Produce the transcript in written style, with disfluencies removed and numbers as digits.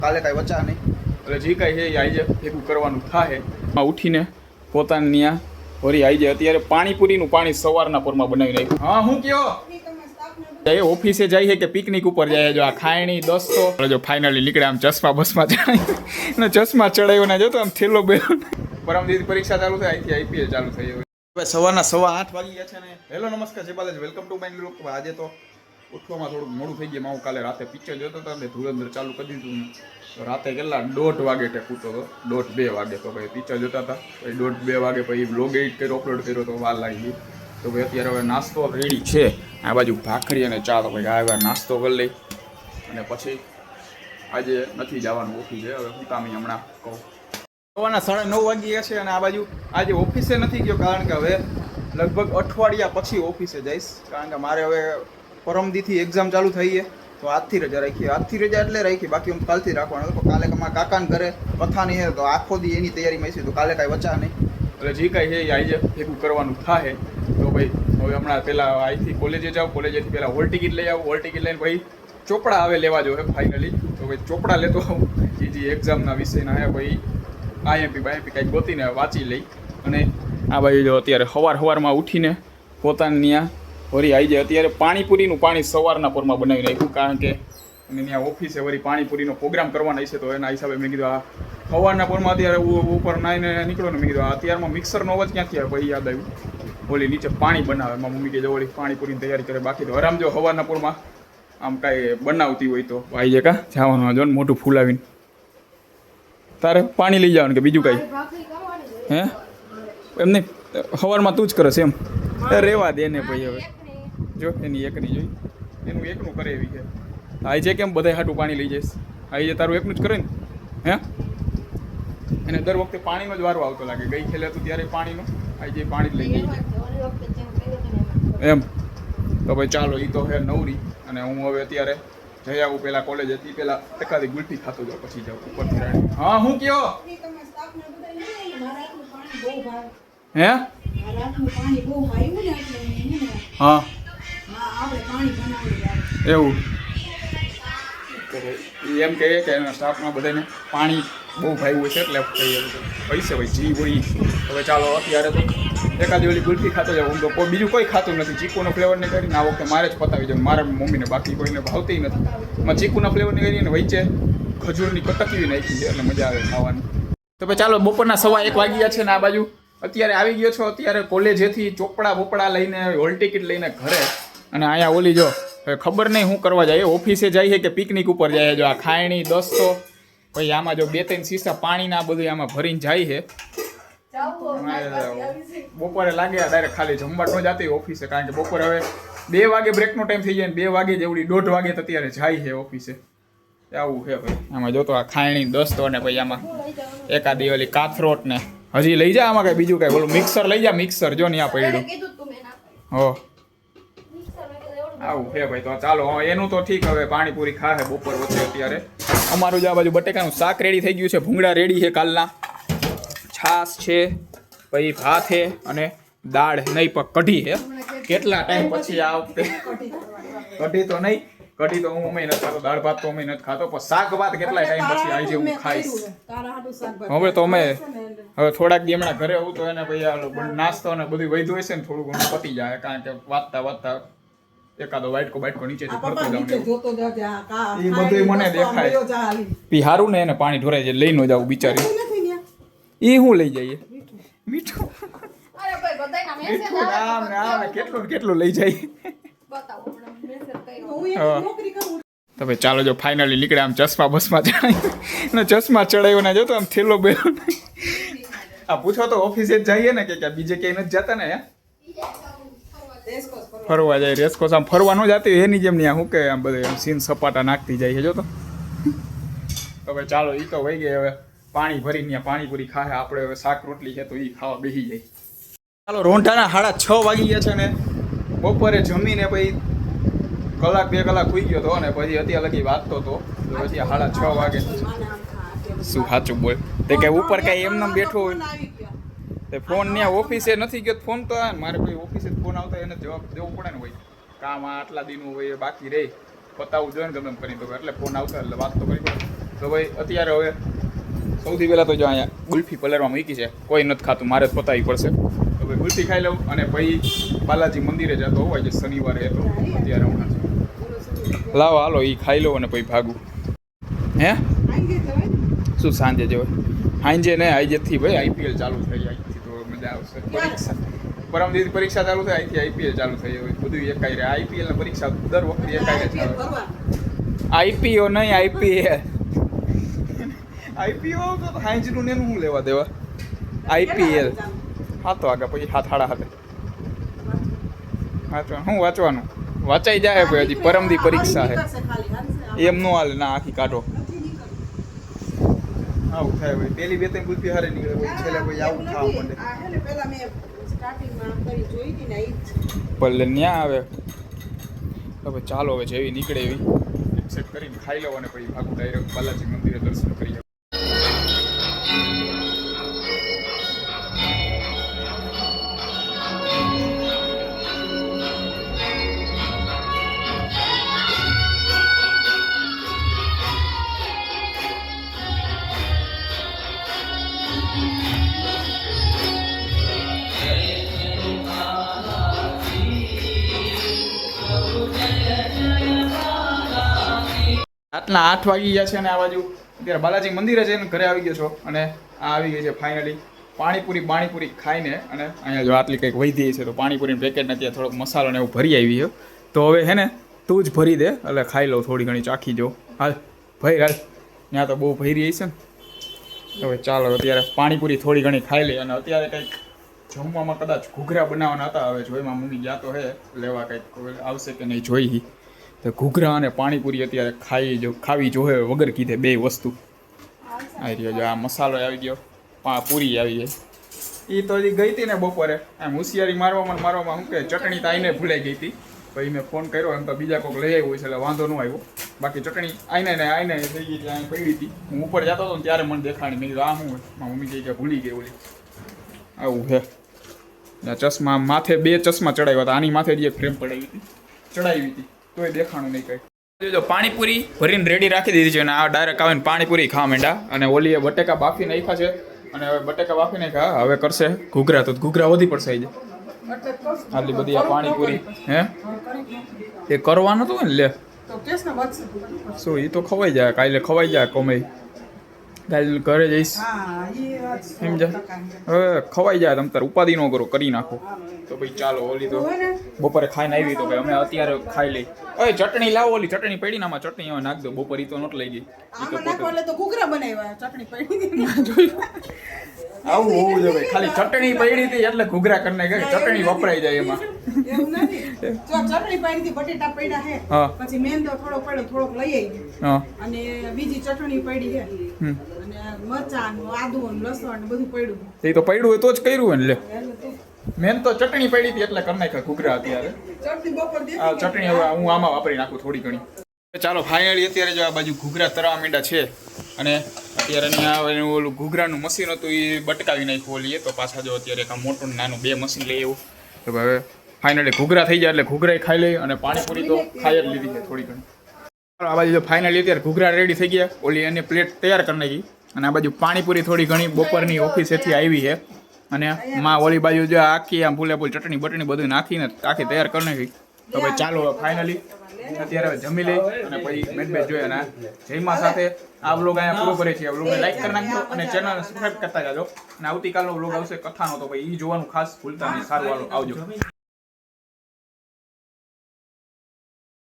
કાલે કાંઈ વચા નહીં એટલે જે કાંઈ છે એ આવી જાય ભેગું કરવાનું થાય ઉઠીને પોતાની ત્યાં વળી આવી જાય. અત્યારે પાણીપુરીનું પાણી સવારના પોરમાં બનાવી નાખ્યું. હા હું કયો એ ઓફિસે જાય છે કે પિકનિક ઉપર જાય? જો આ ખાયણી દોસ્તો જો ફાઇનલી નીકળે આમ ચશ્મા બસમાં ચડાય ને ચશ્મા ચડાવ્યો ને જો તો આમ થેલો બેલો પરમ દિવસ પરીક્ષા ચાલુ થાય અહીંથી આઈપીએલ ચાલુ થઈ હવે સવારના 8:15 વાગી ગયા છે ને. હેલો નમસ્કાર જય Balaji, welcome to my blog. આજે તો ઉઠવામાં થોડુંક મોડું થઈ ગયું. હું કાલે રાતે પિક્ચર જોતો હતો ને ધુરંધર ચાલુ કરી દીધું તો રાતે કેટલા 1:30 વાગે ટેકૂતો હતો, 1:30-2 વાગે. તો ભાઈ પિક્ચર જોતા હતા પછી 1:30-2 વાગે પછી બ્લોગ એડિટ કર્યો, અપલોડ કર્યો તો વાર લાગી ગઈ. તો ભાઈ અત્યારે હવે નાસ્તો રેડી છે. આ બાજુ ભાખરી અને ચા. તો ભાઈ આ હવે નાસ્તો કરી લઈ અને પછી આજે નથી જવાનું ઓફિસે. હવે હું કામી હમણાં કહું સવારના 9:30 વાગી ગયા છે અને આ બાજુ આજે ઓફિસે નથી ગયો કારણ કે હવે લગભગ અઠવાડિયા પછી ઓફિસે જઈશ. કારણ કે મારે હવે પરમદીથી એક્ઝામ ચાલુ થઈ છે તો આજથી રજા રાખી. આજથી રજા એટલે રાખી, બાકી હું કાલથી રાખવાનો હતો. કાલે મારા કાકાને ઘરે પથાની છે તો આખો દી એની તૈયારીમાં છે. તો કાલે કાંઈ વચા નહીં એટલે જે કાંઈ છે એ આવી જાય ભેગું કરવાનું થાય. તો ભાઈ હવે હમણાં પહેલાં અહીંથી કોલેજે જાઉં, કોલેજેથી પહેલાં હોલ ટિકિટ લઈ આવું, હોલ ટિકિટ લઈને ભાઈ ચોપડા હવે લેવા જોઈએ ફાઇનલી. તો ભાઈ ચોપડા લેતો આવું એ જે એક્ઝામના વિષયના હે ભાઈ આઈએમપી કાંઈક ગોતીને વાંચી લઈ. અને આ ભાઈ જો અત્યારે સવારમાં ઉઠીને પોતાની ત્યાં વળી આવી જાય. અત્યારે પાણીપુરીનું પાણી સવારના પોરમાં બનાવી નાખ્યું કારણ કે અને ત્યાં ઓફિસે વળી પાણીપુરીનો પ્રોગ્રામ કરવાના છે. તો એના હિસાબે મેં કીધું આ સવારના પોરમાં અત્યારે ઉપર નાઈને નીકળો ને મેં કીધું અત્યારમાં મિક્સરનો અવાજ ક્યાંથી આવે પછી યાદ આવ્યું ઓલી નીચે પાણી બનાવે એમાં મમ્મી કે વળી પાણીપુરીની તૈયારી કરે. બાકી તો આરામ જો સવારના પોરમાં આમ કાંઈ બનાવતી હોય તો આવી જાય. કાં જવાનું જો ને મોટું ફૂલાવીને તારે પાણી લઈ જવાનું કે બીજું કાંઈ હે એમને સવારમાં તું જ કરસ એમ રેવા દે ને ભાઈ. હવે જો એની એકની જોઈ એનું એકનું કરે એવી છે. આવી છે કેમ બધા હાટું પાણી લઈ જઈશ? આવી છે તારું એકનું જ કરે ને હે? એને દર વખતે પાણીનો જ વારો આવતો લાગે. ગઈ ખેલે હતું ત્યારે પાણીનો આવી જે પાણી લઈ ગઈ એમ. તો ભાઈ ચાલો એ તો હે નવરી. અને હું હવે અત્યારે જઈ આવું પહેલાં કોલેજ હતી પહેલાં એકાદી ગુલટી ખાતો જાઉં પછી જાઉં ઉપરથી રાણી. હા હું કયો હે? હા એવું એમ કહે કે એના સ્ટાફમાં બધાને પાણી બહુ ભાવ્યું છે એટલે પૈસે ભાઈ જી હોય. હવે ચાલો અત્યારે તો એકાદી ઓલી ગુલ્ફી ખાતો જાઉં. તો કોઈ બીજું કોઈ ખાતું નથી. ચીકુનો ફ્લેવરની કરીને આ વખતે મારે જ પતાવી જાય મારા મમ્મીને, બાકી કોઈને ભાવતી નથી. એમાં ચીકુના ફ્લેવરની કરીને વચ્ચે ખજૂરની કટકવી નાખી છે એટલે મજા આવે ખાવાની. તો ભાઈ ચાલો બપોરના 1:15 વાગી ગયા છે ને આ બાજુ અત્યારે આવી ગયો છો. અત્યારે કોલેજેથી ચોપડા બોપડા લઈને હોલ ટિકિટ લઈને ઘરે. અને અહીંયા ઓલી જો ખબર નહીં શું કરવા જાય, ઓફિસે જાય છે કે પિકનિક ઉપર જાય. જો આ ખાયણી દોસ્તો પછી આમાં જો 2-3 શીશા પાણીના બધું આમાં ભરીને જાય છે. બપોરે લાગે ડાયરેક્ટ ખાલી જમવા ન જતી ઓફિસે કારણ કે બપોરે હવે 2 વાગે બ્રેકનો ટાઈમ થઈ જાય ને 2 વાગે જેવડી 1:30 વાગે તો અત્યારે જાય છે ઓફિસે. આવું છે ભાઈ. આમાં જોતો આ ખાયણી દોસ્તો ને પછી આમાં એકાદી ઓલી કાથરોટ ને હજી લઈ જા. આમાં કઈ બીજું કઈ ઓલું મિક્સર લઈ જા. મિક્સર જો ને આ પડ્યું હો આવું છે ભાઈ. તો ચાલો એનું તો ઠીક. હવે પાણીપુરી ખાશે બપોર વચ્ચે. અત્યારે અમારું જ આ બાજુ બટેકાનું શાક રેડી થઈ ગયું છે, ભૂંગળા રેડી છે કાલના, છાશ છે, પછી ભાત છે અને દાળ નહીં પણ કઢી છે. કેટલા ટાઈમ પછી આ વખતે કઢી તો નહીં, કઢી તો હું અમે નથી ખાતો, દાળ ભાત તો અમે નથી ખાતો, પણ શાક ભાત કેટલા ટાઈમ પછી આવી છે હું ખાઈશ. હવે તો અમે હવે થોડાક દી હમણાં ઘરે આવું તો એને ભાઈ નાસ્તો અને બધું વધ્યું હોય છે ને થોડું ઘણું પતી જાય કારણ કે વાંચતા એકાદો વાઇટકો નીચેથી ફરતો જાઉં એ બધું મને દેખાય. પી હારું ને એને પાણી ઢોરાય છે લઈને જાવું બિચારી. એ હું લઈ જઈએ મીઠું કેટલું લઈ જાય. તો ભાઈ ચાલો જો ફાઇનલી નીકળે આમ ચશ્મા બસમાં ચડાય ને ચશ્મા ચડાવ્યો ને જોતો આમ થેલો બેલો આ પૂછો તો ઓફિસે જ જઈએ ને કે બીજે ક્યાંય નથી જતા ને ફરવા જાય. રેસકોસ આમ ફરવા ન જતી એની જેમ નહીં શું કે આમ બધે સીન સપાટા નાખતી જાય છે જો તો. હવે ચાલો એ તો વહી ગઈ. હવે પાણી ભરીને ત્યાં પાણીપુરી ખાય. આપણે હવે શાક રોટલી છે તો એ ખાવા બેસી જાય. ચાલો રોંઢાના 6:30 વાગી ગયા છે ને બપોરે જમીને પછી 1-2 કલાક સુઈ ગયો હતો ને પછી અત્યારે લગી વાંચતો હતો. પછી 6:30 વાગે શું સાચું બોલ તે કે ઉપર કાંઈ એમને બેઠો હોય તે ફોન ત્યાં ઓફિસે નથી ગયો. ફોન તો મારે કોઈ ઓફિસે ફોન આવતો એને જવાબ દેવો પડે ને હોય. કામ આટલા દિનનું હોય બાકી રહે પતાવવું જોઈએ ને ગમે એમ કરીને તો એટલે ફોન આવતો એટલે વાત તો કરી પડે. તો ભાઈ અત્યારે હવે સૌથી પહેલાં તો જો અહીંયા ગુલ્ફી પલરમાં મૂકી છે, કોઈ નથી ખાતું, મારે જ પતાવી પડશે. તો ભાઈ ગુલ્ફી ખાઈ લઉં અને પછી બાલાજી મંદિરે જતો હોય છે શનિવારે, તો અત્યારે હમણાં લાવો હાલો એ ખાઈ લઉં અને પછી ભાગું. હે શું સાંજે જવાય? સાંજે ને આઈજેથી ભાઈ આઈપીએલ ચાલુ થઈ જાય, અહીંથી તો મજા આવશે. પરીક્ષા પરમ દિવસ પરીક્ષા ચાલુ થાય, અહીંથી આઈપીએલ ચાલુ થઈ જાય, બધું એકાઈ રહે. આઈપીએલ ને પરીક્ષા દર વખતે એકાઈ રહે. આઈપીઓ નહીં, આઈપીએલ આઈપીઓ તો સાંજનું ને શું લેવા દેવા. આઈપીએલ 7 વાગ્યા પછી 7 સાડા 7 શું વાંચવાનું? વાંચાઈ જાય ભાઈ, હજી પરમદી પરીક્ષા છે, એમ નો હાલે ના, આખી કાઢો. આવું થાય ભાઈ, પેલી 2-3 ગુલ્ફી હારે નીકળે ભાઈ, છેલ્લે ભાઈ આવું ખાવા માંડે. ભલે ન્યા આવે. હવે ચાલો હવે જેવી નીકળે એવી એક્સેપ્ટ કરીને ખાઈ લો અને પછી ભાગું ડાયરેક્ટ બાલાજી મંદિરે દર્શન કરી. રાતના 8 વાગી ગયા છે અને આ બાજુ અત્યારે બાલાજી મંદિરે જઈને ઘરે આવી ગયો છો અને આ આવી ગઈ છે ફાઇનલી પાણીપુરી ખાઈને. અને અહીંયા જો આટલી કંઈક વધી છે તો પાણીપુરીનું પેકેટ નથી, થોડોક મસાલો ને એવું ભરી આવી છે. તો હવે હે ને તું જ ભરી દે એટલે ખાઈ લઉં, થોડી ઘણી ચાખી જો. હાલ ભાઈ હાલ, ત્યાં તો બહુ ભરી રહી છે ને. હવે ચાલો અત્યારે પાણીપુરી થોડી ઘણી ખાઈ લઈ. અને અત્યારે કંઈક જમવામાં કદાચ ઘૂઘરા બનાવવાના હતા, હવે જોઈમાં મમ્મી ગયા તો હે લેવા, કંઈક આવશે કે નહીં જોઈ. તો ઘૂઘરા અને પાણીપુરી અત્યારે ખાવી જોહે વગર કીધે, 2 વસ્તુ આવી રહ્યો. જો આ મસાલો આવી ગયો, પૂરી આવી ગઈ. એ તો હજી ગઈ હતી ને બપોરે, આમ હોશિયારી મારવામાં શું કે ચટણી તો આઈને ભૂલાઈ ગઈ હતી. પછી મેં ફોન કર્યો, એમ તો બીજા કોઈક લઈ આવ્યું છે એટલે વાંધો ન આવ્યો. બાકી ચટણી આઈને થઈ ગઈ એટલે અહીં પડી હતી. હું ઉપર જતો હતો ને ત્યારે મને દેખાણી, મેં કીધું આ શું હોય? મારી મમ્મી કહે કે ભૂલી ગઈ ઓલી. આવું છે. ચશ્મા માથે 2 ચશ્મા ચડાવ્યા હતા, આની માથે જે ફ્રેમ ચડાવી હતી તોય દેખાણું નહીં કંઈ. જો પાણીપુરી ભરીને રેડી રાખી દીધી છે અને આ ડાયરેક્ટ આવીને પાણીપુરી ખાવા માંડ્યા. અને ઓલીએ બટેકા બાફી નાખ્યા છે અને હવે બટેકા બાફી નાખ્યા, હવે કરશે ઘૂઘરા. તો ઘૂઘરા વધી પડશે આજે આટલી બધી આ પાણીપુરી. હે એ કરવાનું હતું ને લે, શું એ તો ખવાઈ જાય, કાલે ખવાઈ જાય. કમાઈ કાલે ઘરે જઈશ સમજા, હવે ખવાઈ જાય. તમે તાર ઉપાધિ ન કરો, કરી નાખો. તો ભાઈ ચાલો, ઓલી તો બપોરે ખાઈને આવી તો ભાઈ અમે અત્યારે ખાઈ લઈ. હવે ચટણી લાવો, ઓલી ચટણી પડી ને આમાં ચટણી હવે નાખ દો. બપોરે તો નોટ લઈ ગઈ. આવું હોવું જોઈએ, ખાલી ચટણી પડી હતી એટલે ઘૂઘરા કરી નાખે. ચટણી વપરાઈ જાય એમાં. ચટણી પડી હતી, બટેટા પડ્યા છે, પછી મેંદો થોડોક પડ્યો, થોડોક લઈ આવી અને બીજી ચટણી પડી છે અને મરચાં, આદુ, લસણ બધું પડ્યું. એ તો પડ્યું હોય તો જ કર્યું ને લે. મેન તો ચટણી પડી હતી એટલે કરી નાખ્યા ઘૂઘરા અત્યારે. ચટણી હવે હું આમાં વાપરી નાખું થોડી ઘણી. ચાલો ફાઇનલી અત્યારે જો આ બાજુ ઘૂઘરા તરવા માંડ્યા છે અને અત્યારે અહીંયા ઓલું ઘૂઘરાનું મશીન હતું એ બટકાવી નાખ્યું ઓલીએ. તો પાછા જો અત્યારે એક મોટું નાનું 2 મશીન લઈ આવ્યું. તો હવે ફાઇનલી ઘૂઘરા થઈ જાય એટલે ઘૂઘરા ખાઈ લઈ અને પાણીપુરી તો ખાઈ જ લીધી છે થોડી ઘણી. આ બાજુ જો ફાઇનલી અત્યારે ઘૂઘરા રેડી થઈ ગયા, ઓલી એની પ્લેટ તૈયાર કરી નાખી. અને આ બાજુ પાણીપુરી થોડી ઘણી બપોરની ઓફિસેથી આવી છે અને માં ઓલી બાજુ જો આખી આમ ફૂલે ફૂલ ચટણી બટણી બધું નાખીને આખી તૈયાર કરી નાખી. તો ભાઈ ચાલો ફાઇનલી અત્યારે જમી લઈ અને પછી મેચ જોઈએ. અને જયમાં સાથે આ વ્લોગ અહીંયા પૂરો કરે છે. આ વ્લોગને લાઈક કરી નાખજો અને ચેનલને સબસ્ક્રાઈબ કરતા જાજો. અને આવતીકાલનો વ્લોગ આવશે કથાનો, તો ભાઈ એ જોવાનું ખાસ ભૂલતા નહીં. સારું, આવજો.